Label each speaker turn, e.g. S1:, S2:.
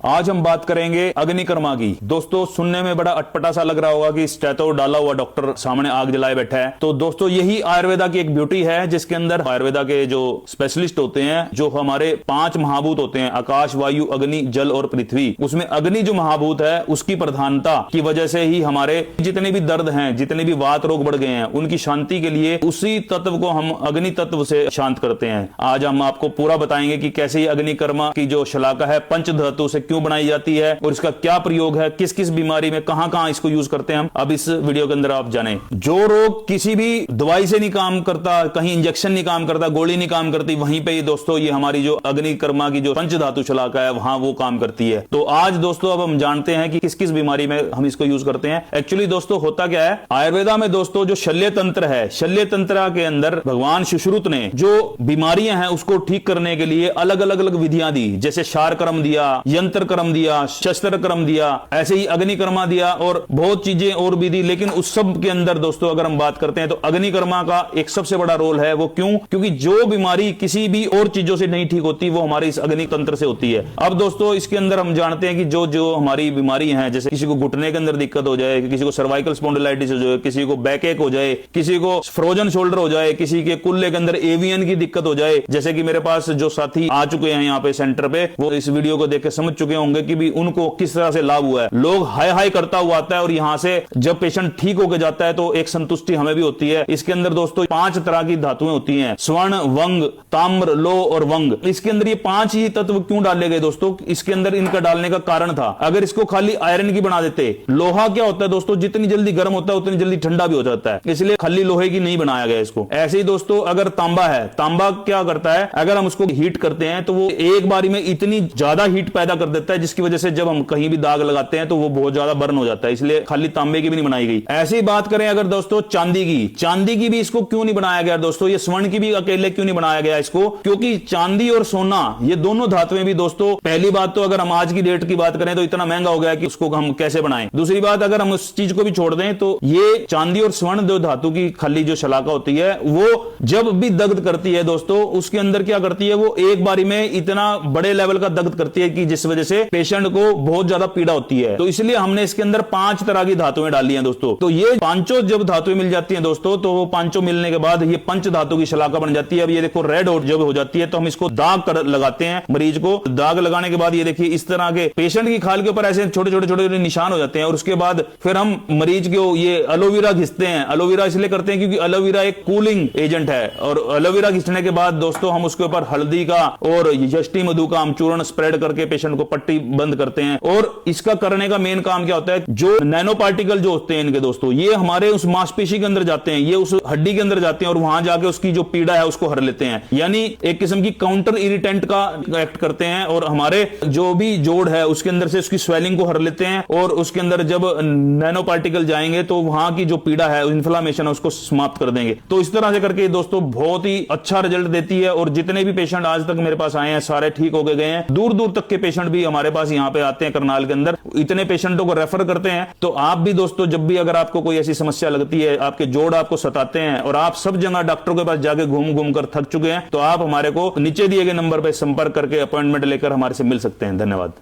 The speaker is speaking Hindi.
S1: आज हम बात करेंगे अग्निकर्मा की। दोस्तों सुनने में बड़ा अटपटा सा लग रहा होगा कि स्टेथो डाला हुआ डॉक्टर सामने आग जलाए बैठा है। तो दोस्तों यही आयुर्वेदा की एक ब्यूटी है, जिसके अंदर आयुर्वेदा के जो स्पेशलिस्ट होते हैं, जो हमारे 5 महाभूत होते हैं, आकाश, वायु, अग्नि, जल और पृथ्वी, उसमें अग्नि जो महाभूत है उसकी प्रधानता की वजह से ही हमारे जितने भी दर्द हैं, जितने भी वात रोग बढ़ गए हैं, उनकी शांति के लिए उसी तत्व को हम अग्नि तत्व से शांत करते हैं। आज हम आपको पूरा बताएंगे कि कैसे अग्निकर्मा की जो शलाका है पंच धातु से क्यों बनाई जाती है और इसका क्या प्रयोग है, किस किस बीमारी में कहां कहां इसको यूज करते हैं हम अब इस वीडियो के अंदर आप जाने। जो रोग किसी भी दवाई से नहीं काम करता, कहीं इंजेक्शन नहीं काम करता, गोली नहीं काम करती, वहीं पे दोस्तों ये हमारी जो अग्निकर्मा की जो पंच धातु शलाका है वहां वो काम करती है। तो आज दोस्तों अब हम जानते हैं कि किस किस बीमारी में हम इसको यूज करते हैं। एक्चुअली दोस्तों होता क्या है, आयुर्वेदा में दोस्तों जो शल्य तंत्र है, शल्य तंत्र के अंदर भगवान सुश्रुत ने जो बीमारियां हैं उसको ठीक करने के लिए अलग अलग विधियां दी। जैसे शार कर्म दिया, यंत्र कर्म दिया, शस्त्र कर्म दिया, ऐसे ही अग्निकर्मा दिया और बहुत चीजें और भी दी। लेकिन उस सब के अंदर दोस्तों अगर हम बात करते हैं तो अग्निकर्मा का एक सबसे बड़ा रोल है। वो क्यों? क्योंकि जो बीमारी किसी भी और चीजों से नहीं ठीक होती वो हमारे इस अग्नि तंत्र से होती है। अब दोस्तों इसके अंदर हम जानते हैं कि जो जो हमारी बीमारी है, जैसे किसी को घुटने के अंदर दिक्कत हो जाए, किसी को सर्वाइकल स्पॉन्डिलाइटिस हो जाए, किसी को बैक एक हो जाए, किसी को फ्रोजन शोल्डर हो जाए, किसी के कुल्ले के अंदर एवियन की दिक्कत हो जाए। जैसे कि मेरे पास जो साथी आ चुके हैं यहाँ पे सेंटर पे, वो इस वीडियो को देख के समझ चुके होंगे कि भी उनको किस तरह से लाभ हुआ है। लोग हाय हाय करता हुआ आता है और यहाँ से जब पेशेंट ठीक होकर जाता है तो एक संतुष्टि हमें भी होती है। इसके अंदर दोस्तों 5 तरह की धातुएं होती हैं, स्वर्ण, वंग, ताम्र, लोह और वंग। इसके अंदर ये 5 ही तत्व क्यों डाले गए दोस्तों? इसके अंदर इनका डालने का कारण था, अगर इसको खाली आयरन की बना देते। लोहा क्या होता है दोस्तों, जितनी जल्दी गर्म होता है उतनी जल्दी ठंडा भी हो जाता है, इसलिए खाली लोहे की नहीं बनाया गया इसको। ऐसे ही दोस्तों अगर तांबा है, तांबा क्या करता है, अगर हम उसको हीट करते हैं तो वो एक बारी में इतनी ज्यादा हीट पैदा कर देता है जिसकी वजह से जब हम कहीं भी दाग लगाते हैं तो वो बहुत ज्यादा बर्न हो जाता है, इसलिए खाली तांबे की भी नहीं बनाई गई। ऐसे ही बात करें अगर दोस्तों चांदी की, चांदी की भी इसको क्यों नहीं बनाया गया दोस्तों? ये स्वर्ण की भी अकेले क्यों नहीं बनाया गया इसको? क्योंकि चांदी और सोना ये दोनों धातुएं भी दोस्तों, पहली बात तो अगर हम आज की डेट की बात करें तो इतना महंगा हो गया कि उसको हम कैसे बनाएं। दूसरी बात अगर हम उस चीज को भी छोड़ दें तो ये चांदी और स्वर्ण दो धातु की खाली जो शलाका होती है वो जब भी दग्ध करती है दोस्तों, उसके अंदर क्या करती है, वो एक बारी में इतना बड़े लेवल का दग्ध करती है कि जिस वजह से पेशेंट को बहुत ज्यादा पीड़ा होती है। तो इसलिए हमने इसके अंदर 5 तरह की धातुएं डाली हैं दोस्तों। तो ये पांचों जब धातुएं मिल जाती हैं दोस्तों, तो वो पांचों मिलने के बाद ये पंच धातु की शलाका बन जाती है। अब ये देखो रेड जब हो जाती है तो हम इसको दाग कर लगाते हैं मरीज को। दाग लगाने के बाद ये देखिए इस तरह के पेशेंट की खाल के ऊपर ऐसे छोटे छोटे निशान हो जाते हैं और उसके बाद फिर हम मरीज को ये एलोवेरा घिसते हैं। एलोवेरा इसलिए करते हैं क्योंकि एलोवेरा एक कूलिंग एजेंट है, और एलोवेरा घिसने के बाद दोस्तों हम उसके ऊपर हल्दी का और यष्टि मधु का हम चूर्ण स्प्रेड करके पेशेंट को पट्टी बंद करते हैं। और इसका करने का मेन काम क्या होता है, जो नैनो पार्टिकल जो होते हैं इनके दोस्तों, ये हमारे उस मांसपेशी के अंदर जाते हैं, ये उस हड्डी के अंदर जाते हैं और वहां जाके उसकी जो पीड़ा है उसको हर लेते हैं। यानी एक किस्म की काउंटर इरिटेंट का एक्ट करते हैं और हमारे जो भी जोड़ है उसके अंदर से उसकी स्वेलिंग को हर लेते हैं। और उसके अंदर जब नैनो पार्टिकल जाएंगे तो वहां की जो पीड़ा है, इन्फ्लामेशन है, उसको समाप्त कर देंगे। तो इस तरह से करके दोस्तों बहुत ही अच्छा रिजल्ट देती है। और जितने भी पेशेंट आज तक मेरे पास आए हैं सारे ठीक हो गए हैं। दूर दूर तक के पेशेंट भी हमारे पास यहाँ पे आते हैं, करनाल के अंदर इतने पेशेंटों को रेफर करते हैं। तो आप भी दोस्तों जब भी अगर आपको कोई ऐसी समस्या लगती है, आपके जोड़ आपको सताते हैं और आप सब जगह डॉक्टरों के पास जाके घूम घूम कर थक चुके हैं, तो आप हमारे को नीचे दिए गए नंबर पर संपर्क करके अपॉइंटमेंट लेकर हमारे से मिल सकते हैं। धन्यवाद।